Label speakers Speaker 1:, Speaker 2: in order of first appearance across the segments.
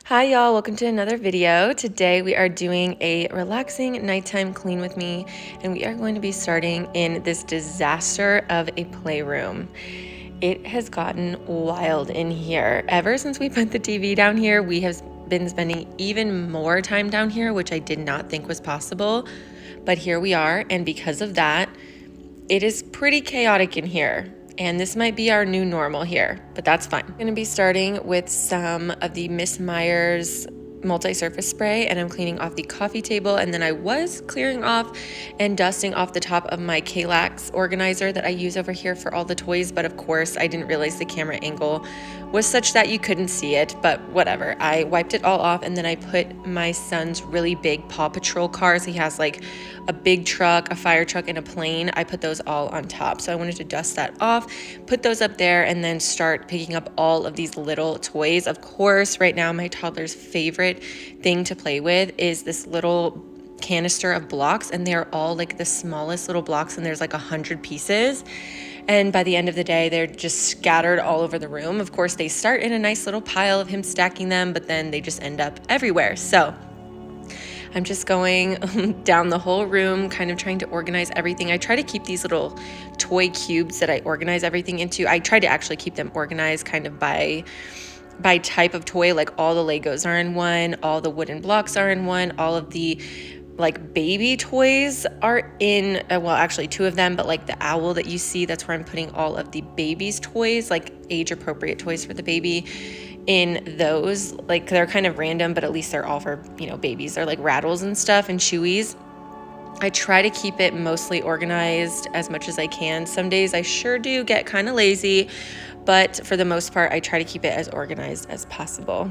Speaker 1: Hi y'all, welcome to another video. Today we are doing a relaxing nighttime clean with me, and we are going to be starting in this disaster of a playroom. It has gotten wild in here. Ever since we put the TV down here, we have been spending even more time down here, which I did not think was possible. But here we are, and because of that, it is pretty chaotic in here. And this might be our new normal here, but that's fine. I'm gonna be starting with some of the Miss Myers multi-surface spray, and I'm cleaning off the coffee table, and then I was clearing off and dusting off the top of my Kallax organizer that I use over here for all the toys, but of course I didn't realize the camera angle was such that you couldn't see it, but whatever. I wiped it all off, and then I put my son's really big Paw Patrol cars. He has like a big truck, a fire truck, and a plane. I put those all on top. So I wanted to dust that off, put those up there, and then start picking up all of these little toys. Of course, right now my toddler's favorite thing to play with is this little canister of blocks, and they're all like the smallest little blocks, and there's like 100 pieces. And by the end of the day, they're just scattered all over the room. Of course, they start in a nice little pile of him stacking them, but then they just end up everywhere. So I'm just going down the whole room, kind of trying to organize everything. I try to keep these little toy cubes that I organize everything into. I try to actually keep them organized kind of by type of toy. Like all the Legos are in one, all the wooden blocks are in one, all of the like baby toys are in, well, actually two of them, but like the owl that you see, that's where I'm putting all of the baby's toys, like age appropriate toys for the baby in those. Like they're kind of random, but at least they're all for, babies. They're like rattles and stuff and chewies. I try to keep it mostly organized as much as I can. Some days I sure do get kind of lazy, but for the most part, I try to keep it as organized as possible.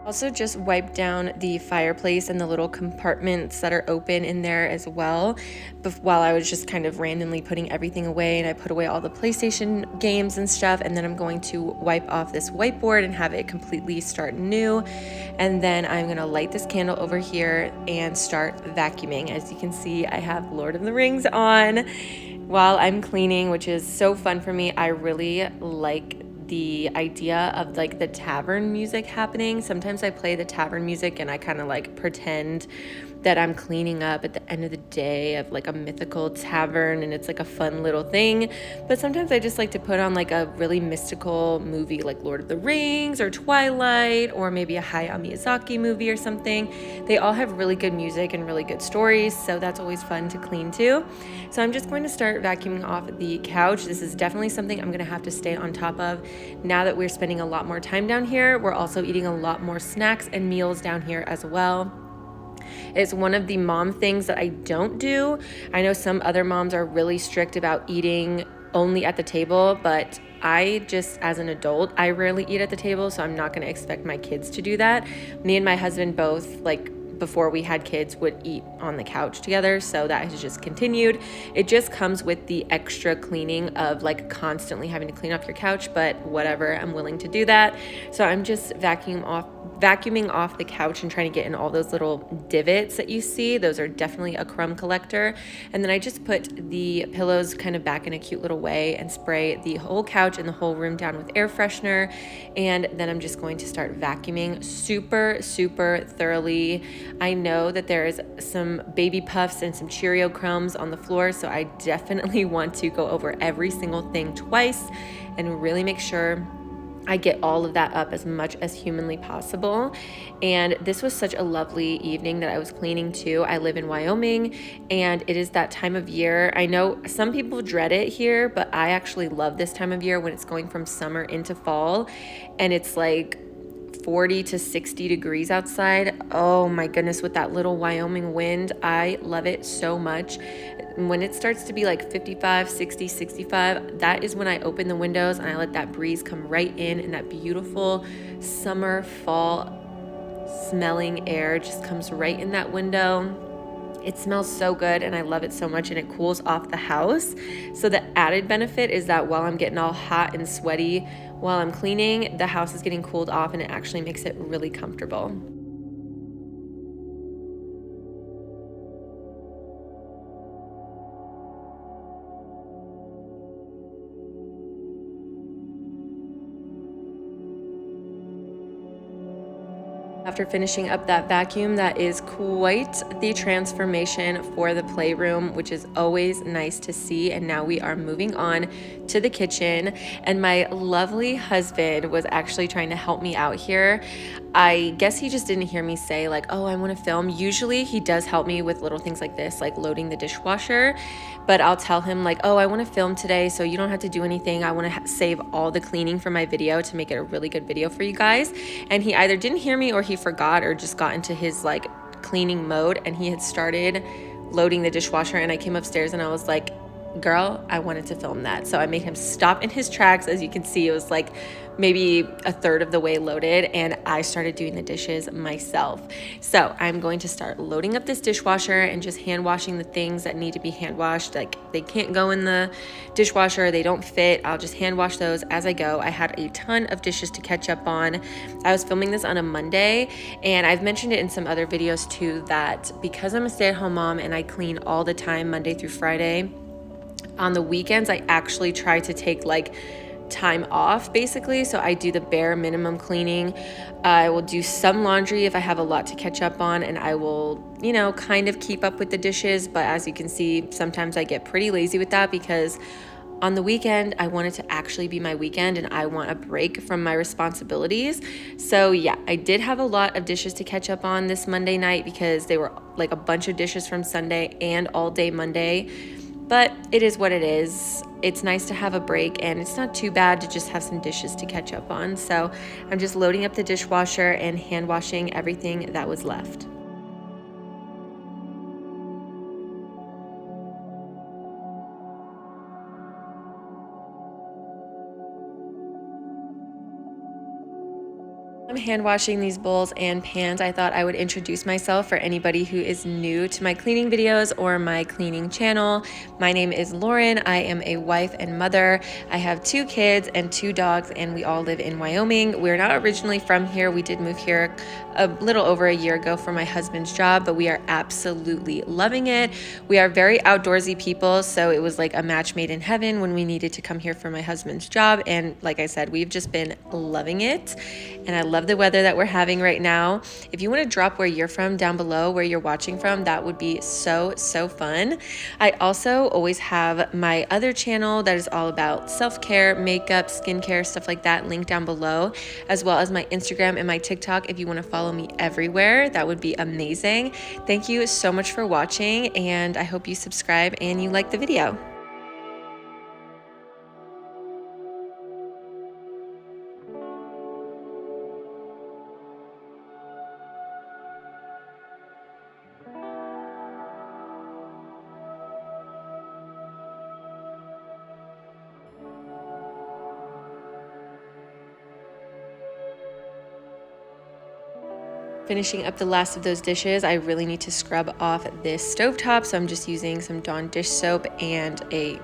Speaker 1: Also just wiped down the fireplace and the little compartments that are open in there as well, while I was just kind of randomly putting everything away. And I put away all the PlayStation games and stuff, and then I'm going to wipe off this whiteboard and have it completely start new. And then I'm gonna light this candle over here and start vacuuming. As you can see, I have Lord of the Rings on while I'm cleaning, which is so fun for me. I really like the idea of like the tavern music happening. Sometimes I play the tavern music and I kind of like pretend that I'm cleaning up at the end of the day of like a mythical tavern, and it's like a fun little thing. But sometimes I just like to put on like a really mystical movie like Lord of the Rings or Twilight, or maybe a Hayao Miyazaki movie or something. They all have really good music and really good stories, so that's always fun to clean too. So I'm just going to start vacuuming off the couch. This is definitely something I'm gonna have to stay on top of. Now that we're spending a lot more time down here, we're also eating a lot more snacks and meals down here as well. It's one of the mom things that I don't do. I know some other moms are really strict about eating only at the table, but I just, as an adult, I rarely eat at the table, so I'm not gonna expect my kids to do that. Me and my husband both, like, before we had kids, would eat on the couch together, so that has just continued. It just comes with the extra cleaning of like constantly having to clean off your couch, but whatever, I'm willing to do that. So I'm just vacuuming off the couch and trying to get in all those little divots that you see. Those are definitely a crumb collector. And then I just put the pillows kind of back in a cute little way and spray the whole couch and the whole room down with air freshener. And then I'm just going to start vacuuming super, super thoroughly. I know that there is some baby puffs and some Cheerio crumbs on the floor, so I definitely want to go over every single thing twice and really make sure I get all of that up as much as humanly possible. And this was such a lovely evening that I was cleaning too. I live in Wyoming, and it is that time of year. I know some people dread it here, but I actually love this time of year when it's going from summer into fall, and it's like 40 to 60 degrees outside. Oh my goodness, with that little Wyoming wind, I love it so much. And when it starts to be like 55, 60, 65, that is when I open the windows and I let that breeze come right in, and that beautiful summer, fall smelling air just comes right in that window. It smells so good and I love it so much, and it cools off the house. So the added benefit is that while I'm getting all hot and sweaty while I'm cleaning, the house is getting cooled off and it actually makes it really comfortable. After finishing up that vacuum, that is quite the transformation for the playroom, which is always nice to see. And now we are moving on to the kitchen. And my lovely husband was actually trying to help me out here. I guess he just didn't hear me say like, oh, I want to film. Usually he does help me with little things like this, like loading the dishwasher. But I'll tell him like, oh, I want to film today, so you don't have to do anything. I want to save all the cleaning for my video to make it a really good video for you guys. And he either didn't hear me or he forgot or just got into his like cleaning mode, and he had started loading the dishwasher, and I came upstairs and I was like, girl, I wanted to film that. So I made him stop in his tracks. As you can see, it was like maybe a third of the way loaded, and I started doing the dishes myself. So I'm going to start loading up this dishwasher and just hand washing the things that need to be hand washed. Like they can't go in the dishwasher, they don't fit. I'll just hand wash those as I go. I had a ton of dishes to catch up on. I was filming this on a Monday, and I've mentioned it in some other videos too, that because I'm a stay-at-home mom and I clean all the time Monday through Friday, on the weekends I actually try to take like time off basically. So I do the bare minimum cleaning. I will do some laundry if I have a lot to catch up on, and I will, kind of keep up with the dishes. But as you can see, sometimes I get pretty lazy with that because on the weekend, I want it to actually be my weekend and I want a break from my responsibilities. So yeah, I did have a lot of dishes to catch up on this Monday night because they were like a bunch of dishes from Sunday and all day Monday. But it is what it is. It's nice to have a break, and it's not too bad to just have some dishes to catch up on. So I'm just loading up the dishwasher and hand washing everything that was left. I'm hand washing these bowls and pans. I thought I would introduce myself for anybody who is new to my cleaning videos or my cleaning channel. My name is Lauren. I am a wife and mother. I have 2 kids and 2 dogs, and we all live in Wyoming. We're not originally from here. We did move here a little over a year ago for my husband's job, but we are absolutely loving it. We are very outdoorsy people, so it was like a match made in heaven when we needed to come here for my husband's job. And like I said, we've just been loving it. And I love the weather that we're having right now. If you want to drop where you're from down below, where you're watching from, that would be so fun. I also always have my other channel that is all about self-care, makeup, skincare, stuff like that, linked down below, as well as my Instagram and my TikTok. If you want to follow me everywhere, that would be amazing. Thank you so much for watching, and I hope you subscribe and you like the video. Finishing up the last of those dishes, I really need to scrub off this stovetop, so I'm just using some Dawn dish soap and a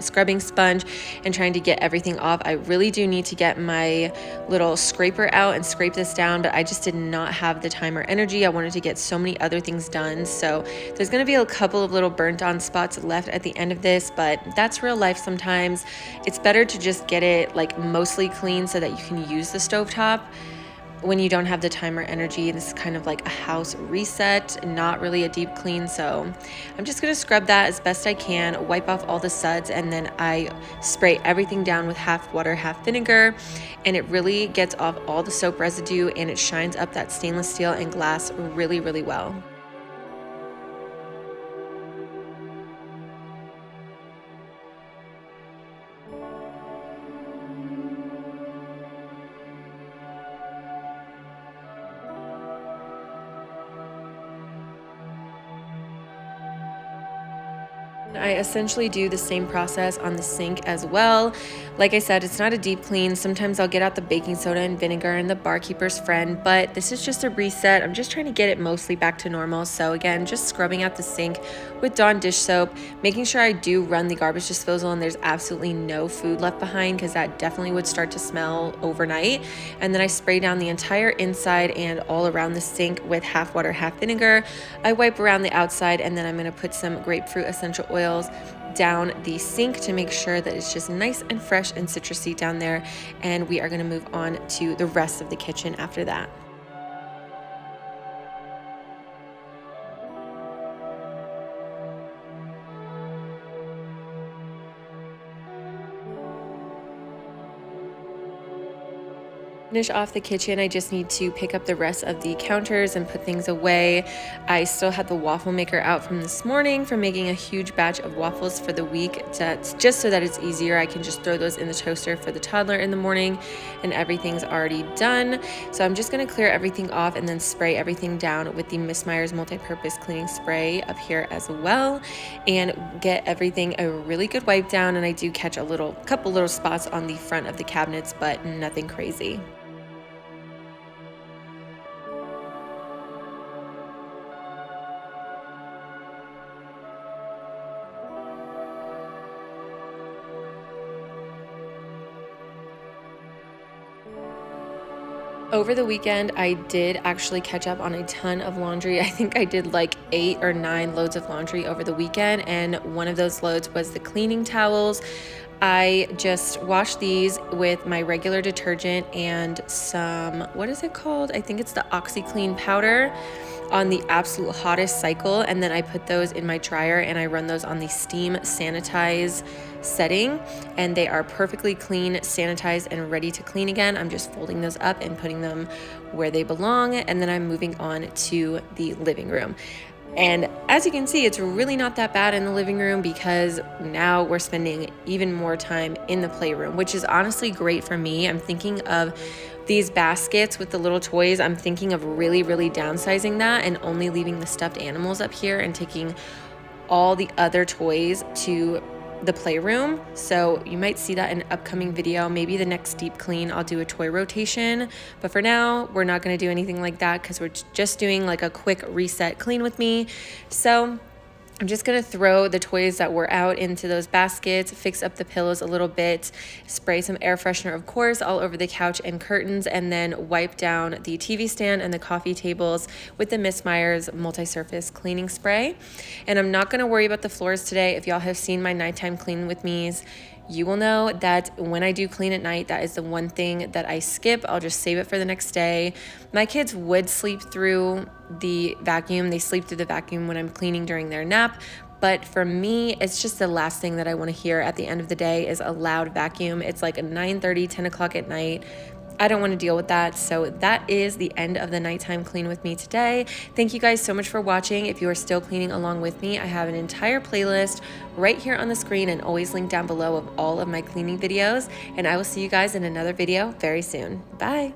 Speaker 1: scrubbing sponge and trying to get everything off. I really do need to get my little scraper out and scrape this down, but I just did not have the time or energy. I wanted to get so many other things done, so there's going to be a couple of little burnt on spots left at the end of this, but that's real life sometimes. It's better to just get it like mostly clean so that you can use the stovetop when you don't have the time or energy. This is kind of like a house reset, not really a deep clean. So I'm just gonna scrub that as best I can, wipe off all the suds, and then I spray everything down with half water, half vinegar, and it really gets off all the soap residue and it shines up that stainless steel and glass really well. I essentially do the same process on the sink as well. Like I said, it's not a deep clean. Sometimes I'll get out the baking soda and vinegar and the barkeeper's friend, but this is just a reset. I'm just trying to get it mostly back to normal. So again, just scrubbing out the sink with Dawn dish soap, making sure I do run the garbage disposal and there's absolutely no food left behind, because that definitely would start to smell overnight. And then I spray down the entire inside and all around the sink with half water, half vinegar. I wipe around the outside, and then I'm going to put some grapefruit essential oils down the sink to make sure that it's just nice and fresh and citrusy down there. And we are going to move on to the rest of the kitchen after that. Finish off the kitchen, I just need to pick up the rest of the counters and put things away. I still had the waffle maker out from this morning from making a huge batch of waffles for the week. That's just so that it's easier. I can just throw those in the toaster for the toddler in the morning and everything's already done. So I'm just going to clear everything off and then spray everything down with the Miss Meyer's multi-purpose cleaning spray up here as well, and get everything a really good wipe down. And I do catch a couple little spots on the front of the cabinets, but nothing crazy. Over the weekend, I did actually catch up on a ton of laundry. I think I did like 8 or 9 loads of laundry over the weekend, and one of those loads was the cleaning towels. I just washed these with my regular detergent and some, what is it called? I think it's the OxyClean powder on the absolute hottest cycle, and then I put those in my dryer and I run those on the steam sanitize setting, and they are perfectly clean, sanitized, and ready to clean again. I'm just folding those up and putting them where they belong, and then I'm moving on to the living room. And as you can see, it's really not that bad in the living room, because now we're spending even more time in the playroom, which is honestly great for me. I'm thinking of these baskets with the little toys. I'm thinking of really downsizing that and only leaving the stuffed animals up here and taking all the other toys to the playroom. So you might see that in an upcoming video. Maybe the next deep clean I'll do a toy rotation, but for now we're not going to do anything like that because we're just doing like a quick reset clean with me. So I'm just gonna throw the toys that were out into those baskets, fix up the pillows a little bit, spray some air freshener, of course, all over the couch and curtains, and then wipe down the TV stand and the coffee tables with the Miss Meyer's multi-surface cleaning spray. And I'm not gonna worry about the floors today. If y'all have seen my nighttime clean with me's, you will know that when I do clean at night, that is the one thing that I skip. I'll just save it for the next day. My kids would sleep through the vacuum. They sleep through the vacuum when I'm cleaning during their nap. But for me, it's just the last thing that I want to hear at the end of the day is a loud vacuum. It's like a 9:30, 10 o'clock at night. I don't want to deal with that. So that is the end of the nighttime clean with me today. Thank you guys so much for watching. If you are still cleaning along with me, I have an entire playlist right here on the screen and always linked down below of all of my cleaning videos. And I will see you guys in another video very soon. Bye.